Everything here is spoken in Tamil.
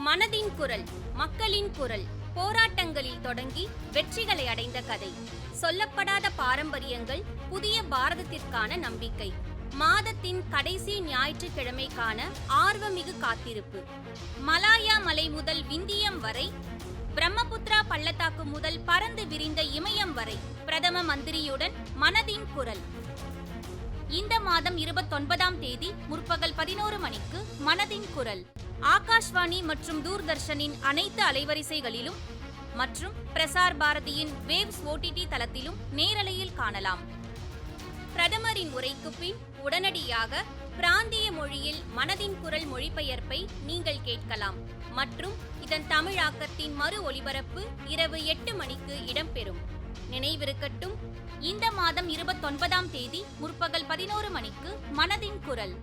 மனதின் குரல், மக்களின் குரல், போராட்டங்களில் தொடங்கி வெற்றிகளை அடைந்த கதை, சொல்லப்படாத பாரம்பரியங்கள், புதிய பாரதத்திற்கான நம்பிக்கை. மாதத்தின் கடைசி ஞாயிற்றுக்கிழமைக்கான ஆர்வமிகு காத்திருப்பு. மலாயா மலை முதல் விந்தியம் வரை, பிரம்மபுத்திரா பள்ளத்தாக்கு முதல் பறந்து விரிந்த இமயம் வரை, பிரதம மந்திரியுடன் மனதின் குரல். இந்த மாதம் 29ஆம் தேதி முற்பகல் 11 மணிக்கு மனதின் குரல் ஆகாஷ்வாணி மற்றும் தூர்தர்ஷனின் அனைத்து அலைவரிசைகளிலும் மற்றும் பிரசார் பாரதியின் வேவ்ஸ் OTT தளத்திலும் நேரலையில் காணலாம். பிரதமரின் உரைக்கு பின் உடனடியாக பிராந்திய மொழியில் மனதின் குரல் மொழிபெயர்ப்பை நீங்கள் கேட்கலாம் மற்றும் இதன் தமிழாக்கத்தின் மறு ஒலிபரப்பு இரவு 8 மணிக்கு இடம்பெறும். நினைவிருக்கட்டும், இந்த மாதம் 29ஆம் தேதி முற்பகல் 11 மணிக்கு மனதின் குரல்.